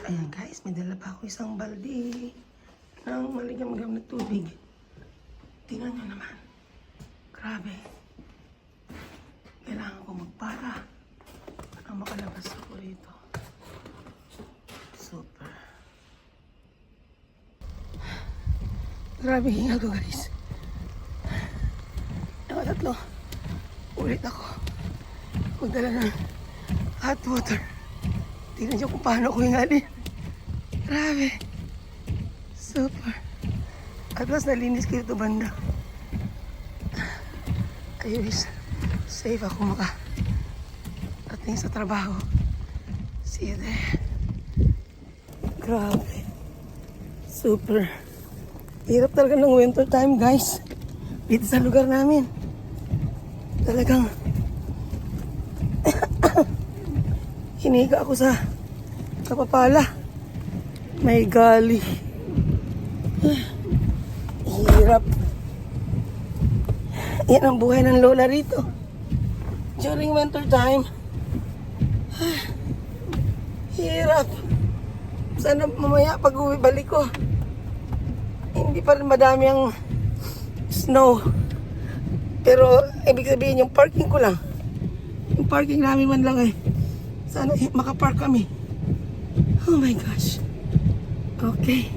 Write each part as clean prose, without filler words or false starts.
Ayan guys, may dala pa ako isang balde ng maligamgam na tubig. Tingnan nyo naman. Grabe. Kailangan ko magpara para makalabas ako rito. Super. Grabe hinga ko guys. Nakatatlo. Ulit ako. Magdala ng hot water. Tingnan nyo kung paano ko hingalin. Grabe. Super. At last nalinis ko ito banda. I wish safe ako makarating sa trabaho. See you there. Grabe. Super. Hirap talaga ng winter time guys. Dito sa lugar namin. Talagang hiniga ako sa kapapala. May gali. Hirap. Yan ang buhay ng lola rito. During winter time. Hirap. Sana mamaya pag uwi balik ko, hindi pa rin madami ang snow. Pero ibig sabihin yung parking ko lang. Yung parking namin man lang sana makapark kami. Oh my gosh. Okay.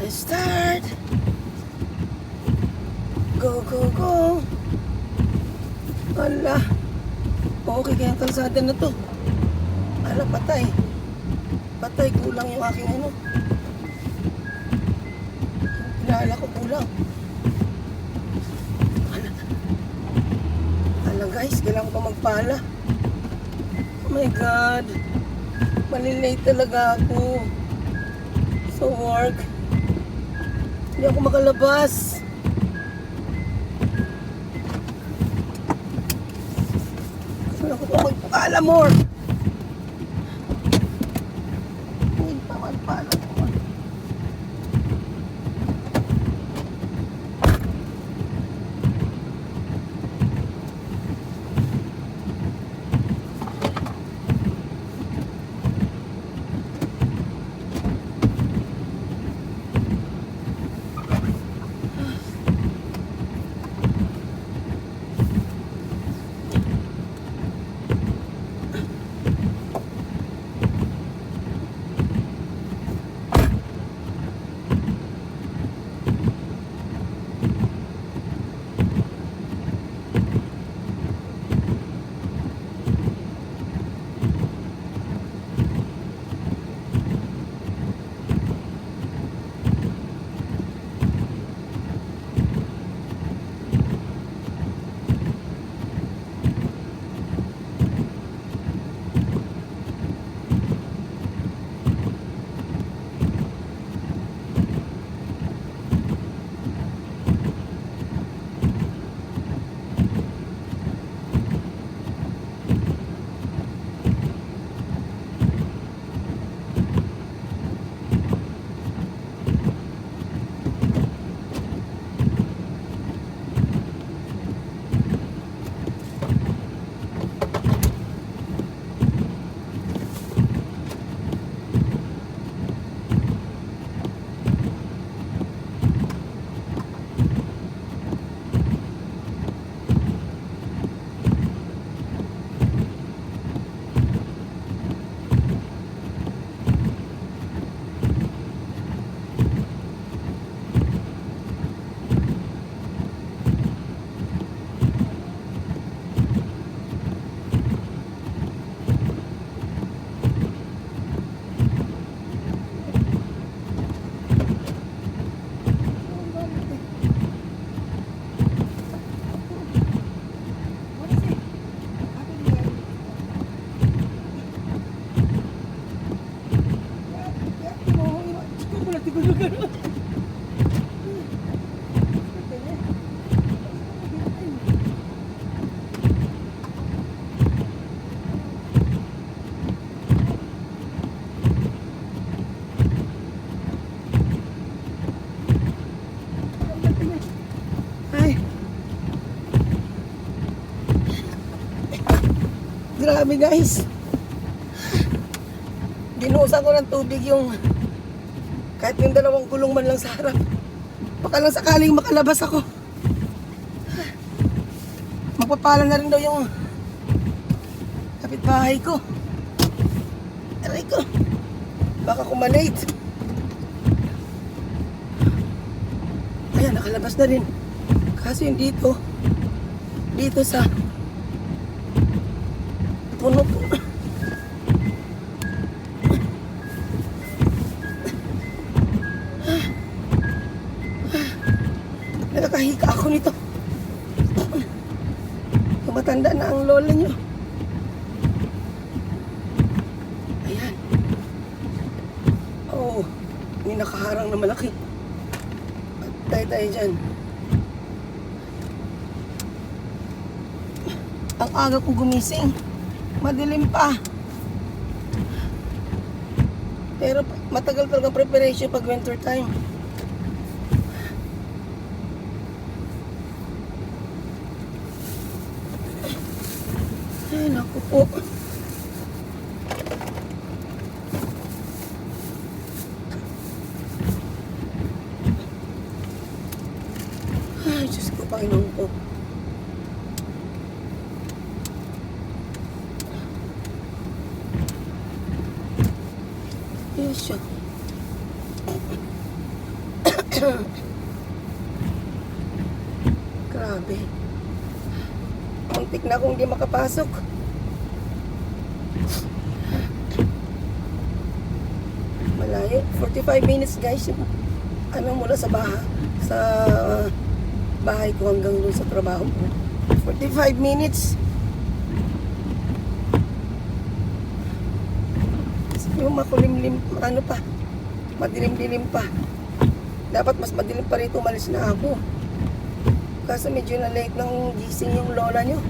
Let's start. Go, go, go. Ala. Okay kaya ang kalsada na to. Ala, patay. Patay, kulang yung aking ano. Pinala ko kulang. Ala guys, kailangan ko pa magpala. Oh my God. Malilate talaga ako sa work. Hindi ako makalabas. Kailangan ko pa magpala more. Hindi pa magpala more. Grabe guys. Dinusan ko ng tubig yung kahit yung dalawang gulong man lang sa harap. Baka lang sakaling makalabas ako. Magpapala na rin daw yung kapitbahay ko. Aray ko. Baka kumalate. Ayan, nakalabas na rin. Kaso yung dito sa puno po. Nakakahika ako nito. Tumatanda na ang lola nyo. Ayan. Oh, may nakaharang na malaki. Patay tayo dyan. Ang aga kong gumising. Madilim pa. Pero matagal talaga preparation pag winter time. Ay, naku po. Ay, Diyos ko, Panginoon ko. Yes, siya. Grabe. Muntik na akong hindi makapasok. Malayo. 45 minutes guys. Ano mula sa bahay ko hanggang doon sa trabaho ko. 45 minutes. Yung makulimlim, ano pa, madilim-dilim pa. Dapat mas madilim pa rito, umalis na ako. Kasi medyo na late nang gising yung lola nyo.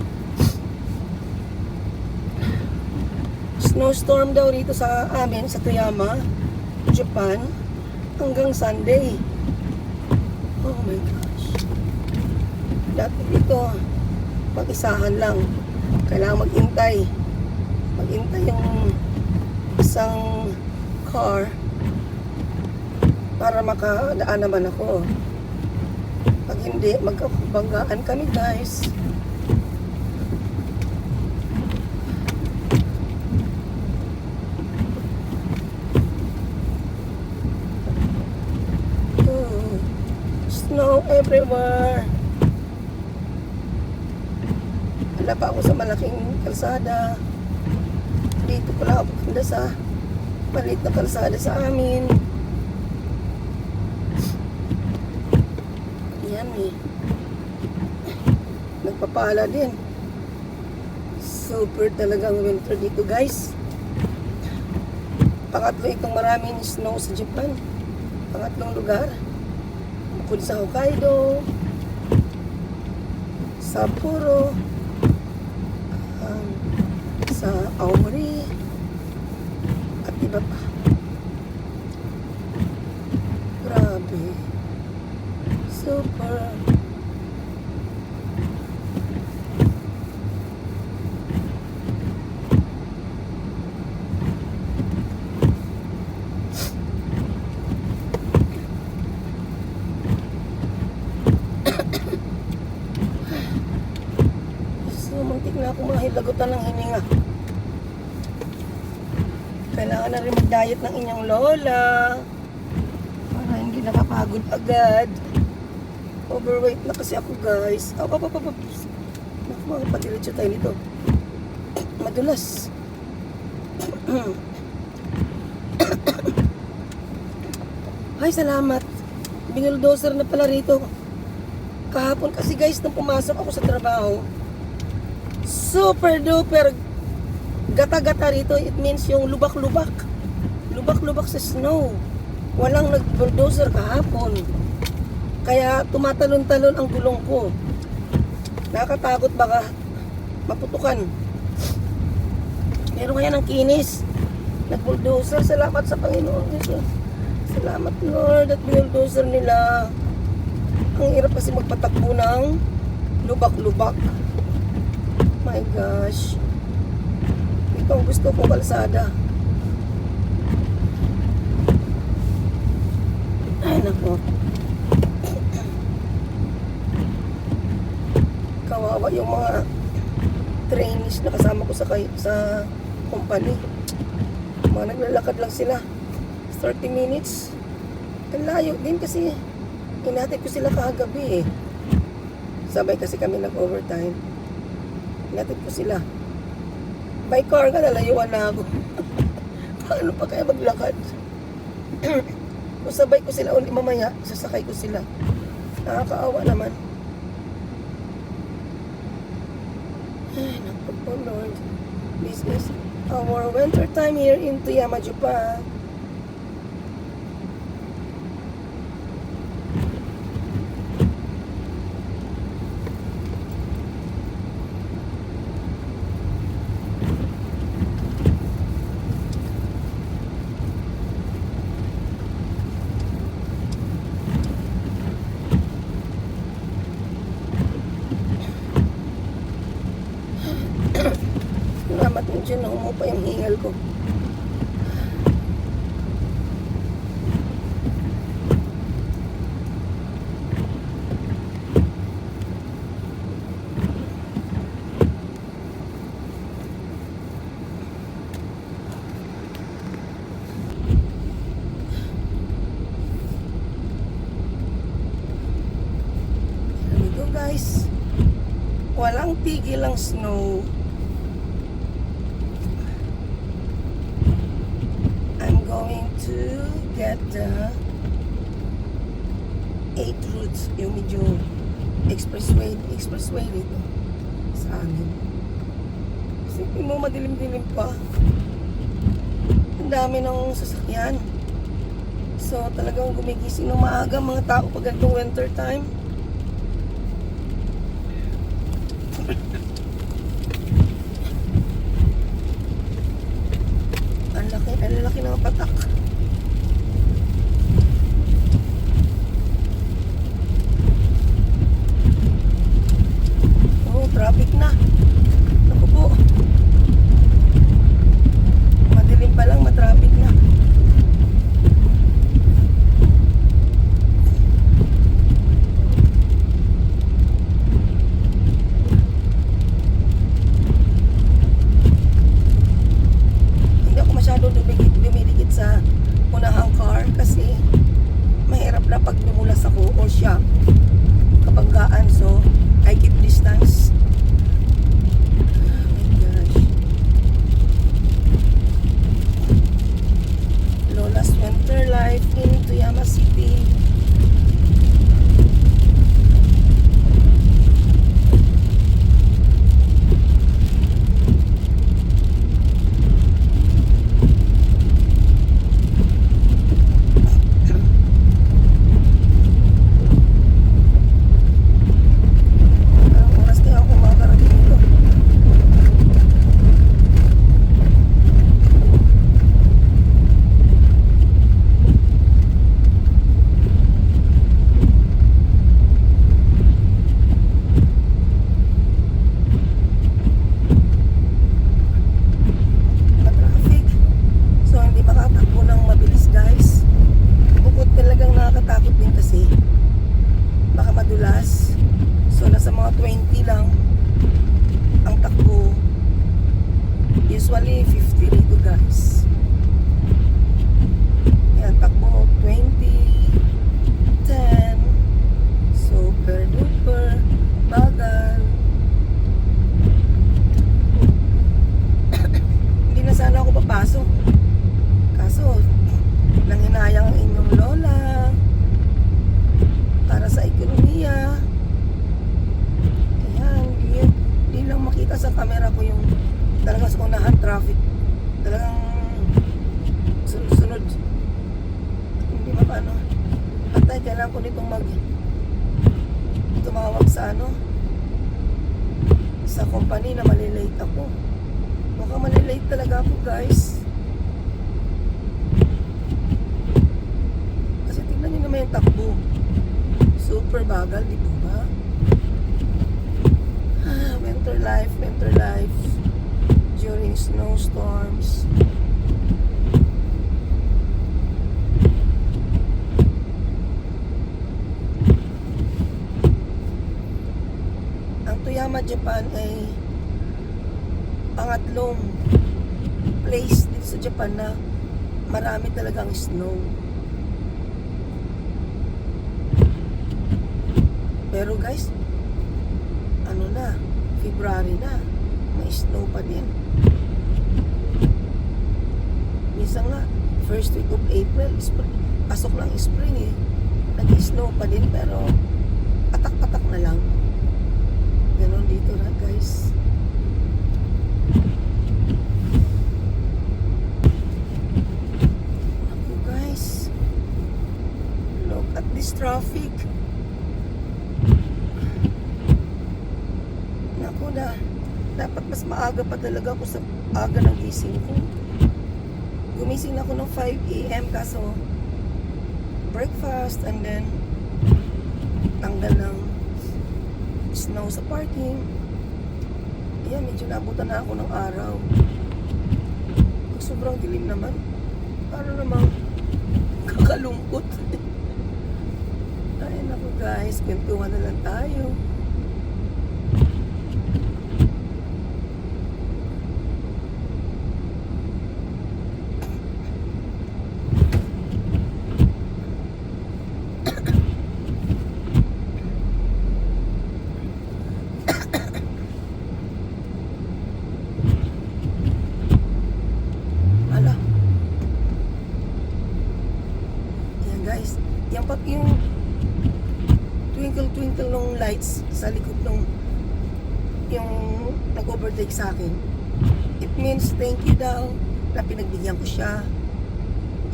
Snowstorm daw rito sa amin, sa Toyama, Japan, hanggang Sunday. Oh my gosh. Dati dito, pag-isahan lang. Kailangan maghintay. Maghintay yung isang car para makadaan naman ako. Pag hindi, magkabanggaan kami guys. Snow everywhere. Wala pa ako sa malaking kalsada. Dito pala ako punta sa maliit na kalsada sa amin. Yan eh. Nagpapala din. Super talagang winter dito guys. Pangatlo itong maraming snow sa Japan. Pangatlong lugar. Bukod sa Hokkaido, Sapporo, sa Aomori, at iba pa. Grabe. Super. So, muntik na ako mahilagutan ng hininga. Kailangan na rin mag-diet ng inyong lola para hindi nakapagod agad. Overweight na kasi ako guys. Naku, magpadiretso tayo nito. Madulas. Ay, salamat. Binuldozer na pala rito. Kahapon kasi guys, nung pumasok ako sa trabaho, super duper gata-gata rito. It means yung lubak-lubak. Lubak-lubak sa snow. Walang nag-bulldozer kahapon. Kaya tumatalon-talon ang gulong ko. Nakakatakot baka maputukan. Pero kaya ng kinis. Nag-bulldozer. Salamat sa Panginoon. Salamat Lord at bulldozer nila. Ang hirap kasi magpatakbo ng lubak-lubak. My gosh. Itong gusto kong kalsada. Ay, nako. Kawawa yung mga trainees na kasama ko sa company. Mga naglalakad lang sila. 30 minutes. Ang layo din kasi inatid ko sila kagabi eh. Sabay kasi kami nag-overtime. Inatid ko sila. By car ka, nalayuan na ako. Paano pa kaya maglakad? Kung sabay ko sila ulit mamaya, sasakay ko sila. Nakakaawa naman. Ay, naku po Lord. This is our winter time here in Yamajupa. Salamat mo dyan, umupa yung hingal ko. Dito guys, walang tigil ang snow. Going to get the 8 routes, yung medyo expressway dito sa amin. Isipin mo, madilim-dilim pa. Ang dami ng sasakyan. So talagang gumigising ng maaga mga tao pag ganitong winter time. Ang laki ng patak. Oh, traffic na. Naku po. Madilim pa lang, matraffic na. Dumidikit sa unahang car kasi mahirap na pag dumulas ako o siya kapag gaan, so I keep distance. Oh my gosh. Lola's winter life in Toyama City. So nasa mga 20 lang ang takbo. Usually 50 dito guys. Yan, takbo 20, 10. Super duper bagal. Hindi na sana ako papasok. Kaso nanghinayang ang inyong lola para sa ekonomiya. Ayan, di lang makita sa camera ko yung talagang sa unahan traffic. Talagang sunod-sunod. Hindi ba paano? At kailangan ko nitong tumawag sa sa company na malilate ako. Baka malilate talaga ako guys. Kasi tignan nyo naman yung takbo. Super bagal, di po ba? Winter life during maraming snowstorms. Ang Toyama, Japan ay pangatlong place dito sa Japan na marami talagang snow. Pero guys, ano na, February na, may snow pa din. Minsan nga, first week of April, pasok lang spring eh. Nag-snow pa din pero patak-patak na lang. Ganon dito na guys. Ako guys, look at this traffic. Naku na, dapat mas maaga pa talaga ako sa aga ng gising ko. Gumising ako ng 5 AM kaso breakfast and then tanggal ng snow sa parking. Ayan, medyo naabutan na ako ng araw. Pag sobrang dilim naman, para namang kakalungkot. Ay naku guys, kwentuhan na lang tayo. Guys, yung twinkle ng lights sa likod ng yung nag-overtake sa akin, it means thank you daw na pinagbigyan ko siya.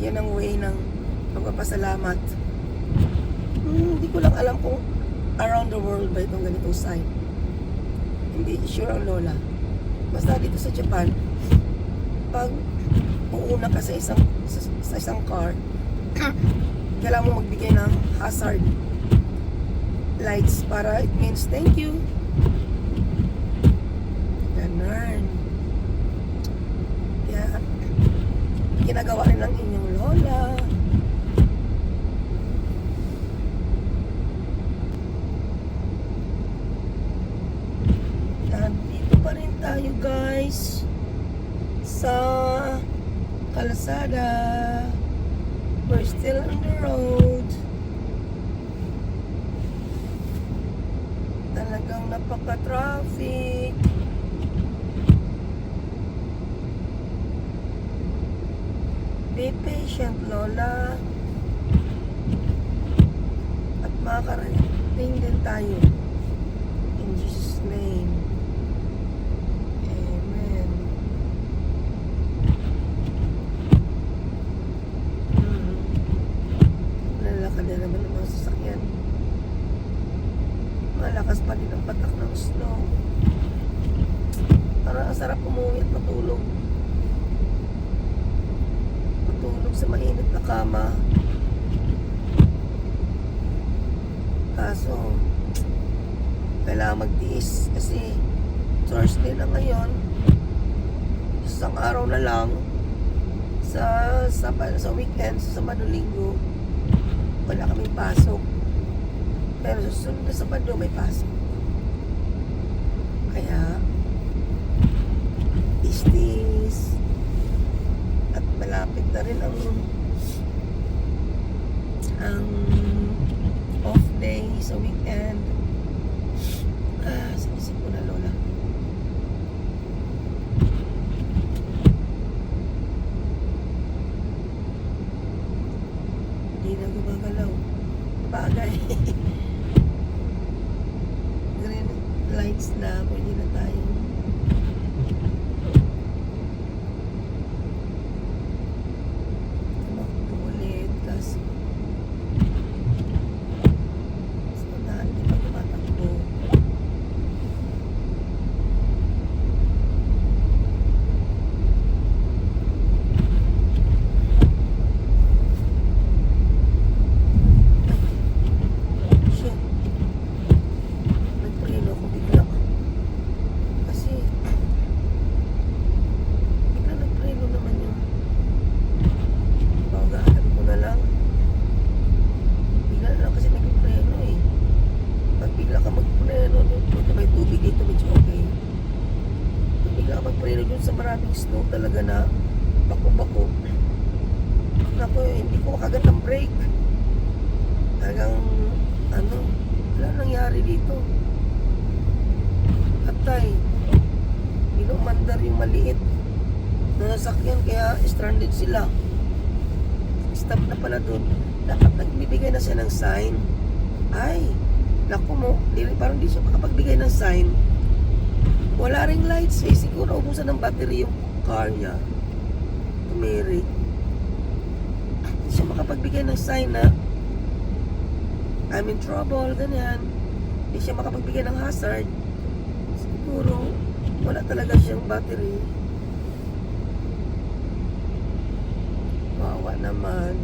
Yan ang way ng pagpapasalamat. Hindi ko lang alam kung around the world ba itong ganitong sign. Hindi sure ang lola. Basta dito sa Japan, pag uuna ka sa isang car, kailangan mo magbigay ng hazard lights para it means thank you. Ganun. Kaya ginagawa rin ng inyong lola. Nandito pa rin tayo guys sa kalsada. We're still on the road. Talagang napaka-traffic. Be patient, Lola. At makakarating din tayo. In Jesus' name. Amen. Lalakad na naman ang mga sasakyan. Malakas pa din ang patak ng snow. Parang ang sarap umuwi at matulog. Matulog sa mainit na kama. Kaso kailangan magtiis kasi Thursday na ngayon, isang araw na lang sa weekend, sa Sabado-Linggo wala kaming pasok. Pero susunod na Sabado may pasok. Kaya istis at malapit na rin ang off day sa weekend. Sinisip ko na, Lola. Hindi na gumagalaw. Bagay. Green lights na. Pwede na tayo. Tumakbo ulit. Kasi dahan din area dun sa maraming snow talaga na bako-bako. Naku, hindi ko makagat ng brake. Talagang, wala nangyari dito. Atay, inumandar yung maliit na nasakyan, kaya stranded sila. Stop na pala dun. Dapat nagbibigay na siya ng sign. Ay, naku mo, parang di siya makapagbigay ng sign. Wala ring lights eh. Siguro ubusan ng battery yung car niya. Tumiri. Hindi siya makapagbigay ng sign na I'm in trouble, ganyan. Hindi siya makapagbigay ng hazard. Siguro wala talaga siyang battery. Wawa naman.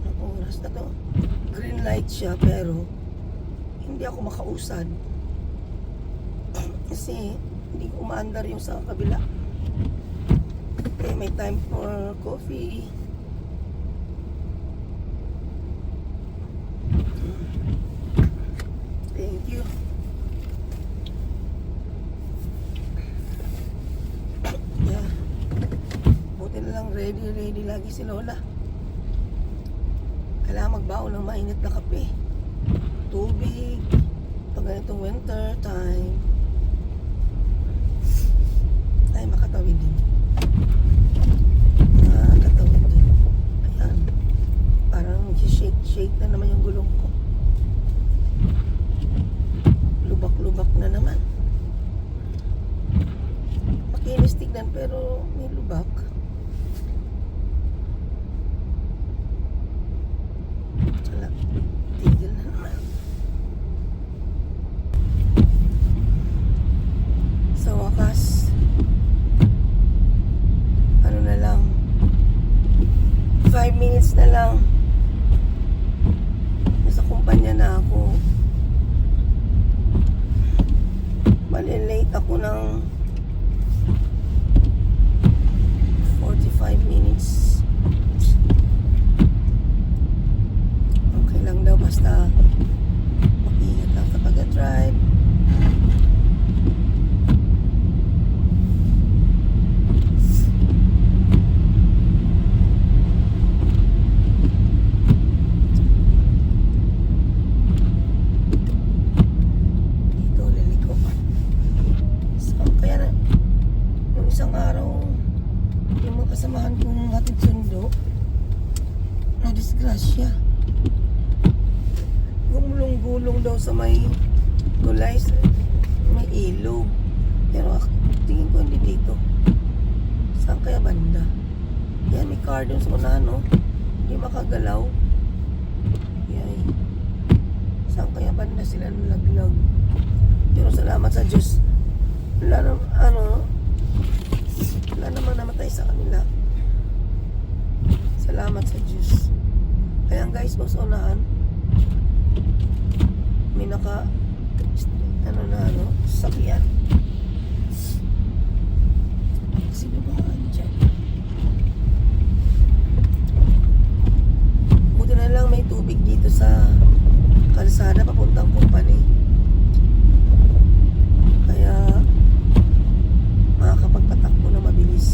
Ang oras na to, green light siya, pero hindi ako makausad kasi hindi ko umaandar yung sa kabila. Okay, may time for coffee. Thank you. Yeah. Buti na lang ready lagi si Lola. Kailangan magbaon ng mainit na kape, tubig, pag ganitong winter time. Ay, makatawid din. Makatawid din. Ayan. Parang shake na naman yung gulong ko. Lubak-lubak na naman. Makinis tignan pero may lubak. Wala. Tigil na naman. Sa wakas, ano na lang, 5 minutes na lang, nasa kumpanya na ako. Malilate ako ng 45 minutes. Okay lang daw, basta mag-ingat lang sa pag-drive. Kasamahan kong hatid sundo na disgrasya. Gumulong-gulong daw sa may gulay, may ilog. Pero tingin ko hindi dito. Saan kaya banda? Yan, may car dun sa unahan, no? Hindi makagalaw. Yay. Saan kaya banda sila nalaglag? Pero salamat sa Diyos. Wala namang namatay sa kanila. Salamat sa Diyos. Kaya guys, sa unahan may sakyan. Sino ba andyan? Buti na lang may tubig dito sa kalsada papuntang company. Kaya makakapagpatakbo na mabilis.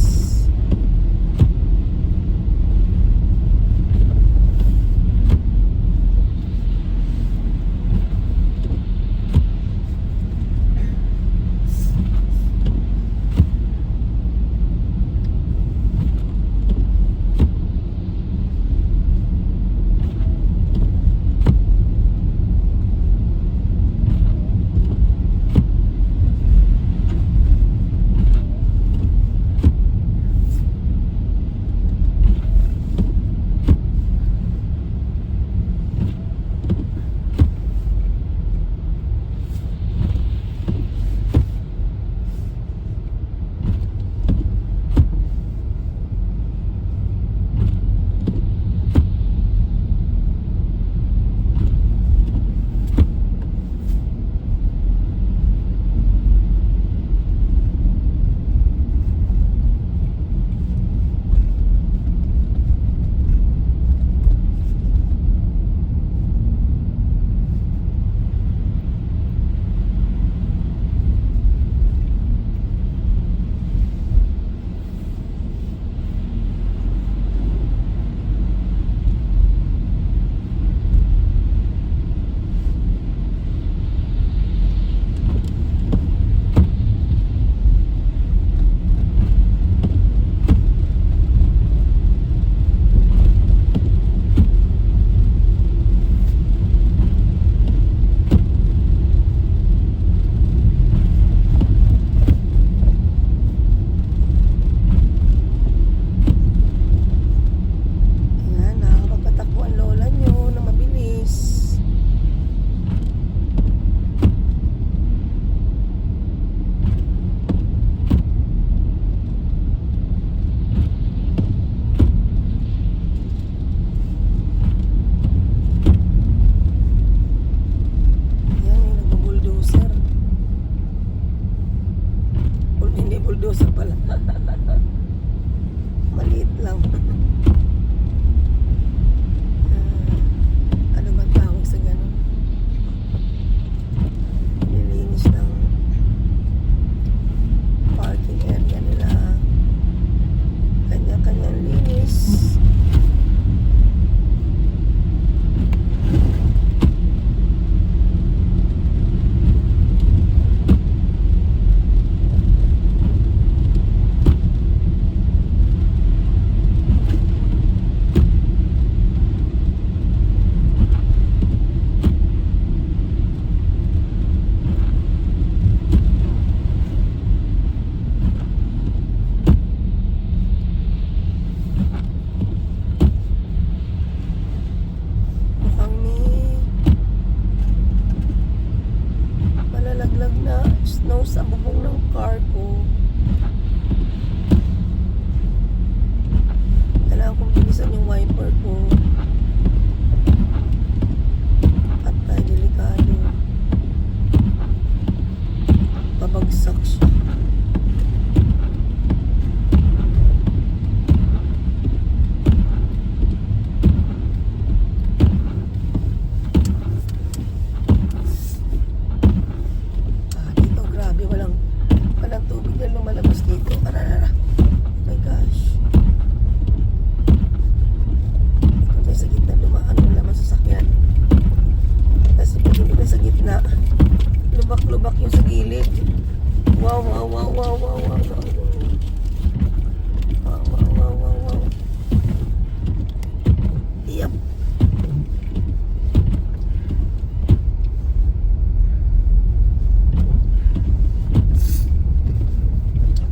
Yep.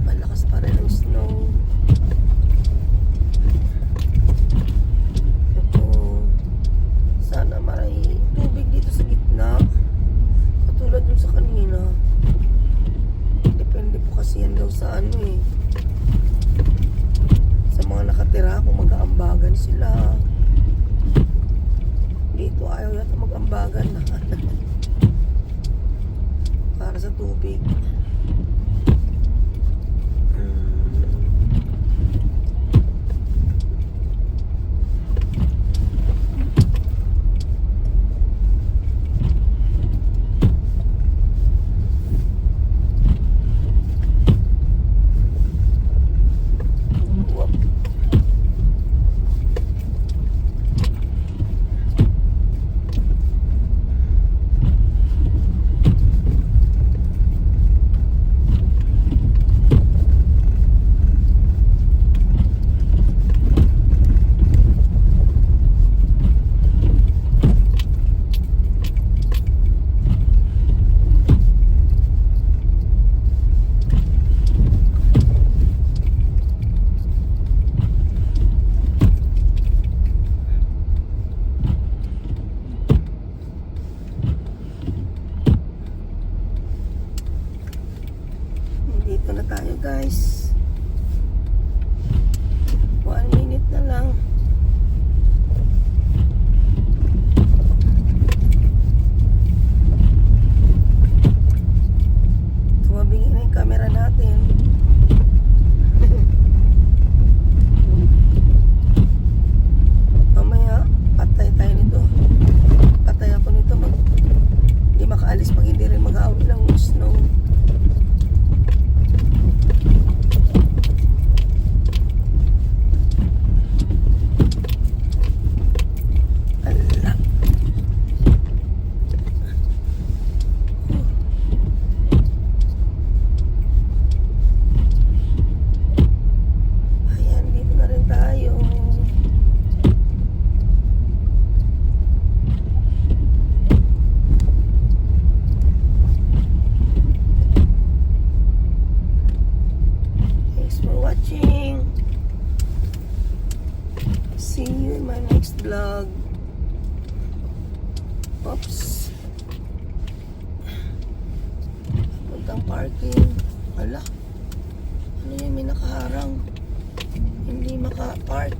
Malakas pa rin ang snow. Ito. Sana maray tubig dito sa gitna. Katulad dun sa kanina. Depende po kasi yan daw sa ano eh. Sa mga nakatira kung mag-aambagan sila. Dito ayaw yata mag-ambagan na. Para sa tubig. Dito na tayo guys. 1 minute na lang. Tumabingin na yung camera natin. Mamaya patay tayo nito. Patay ako nito. Hindi makaalis pag hindi rin mag-aawi ng snow. See you in my next vlog. Oops. Puntang parking. Ala. Ano yung may nakaharang? Hindi maka-park.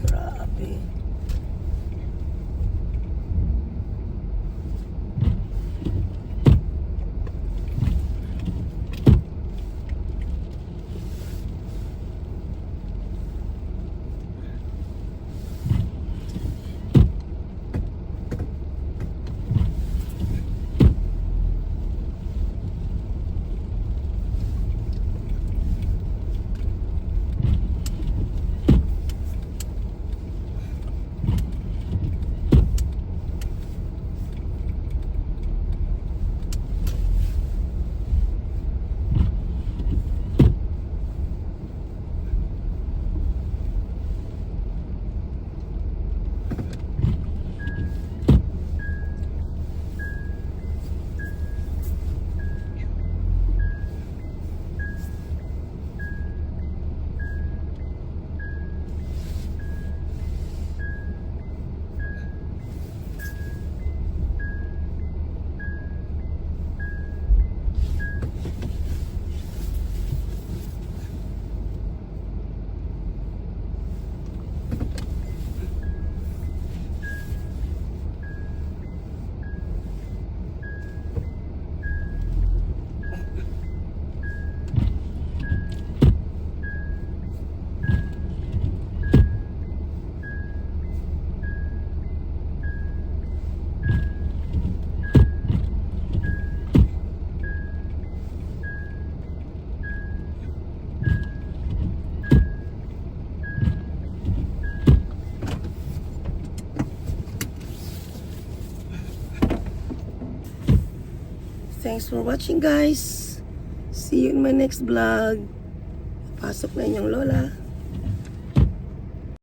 Grabe. Thanks for watching guys. See you in my next vlog. Pasok na inyong lola.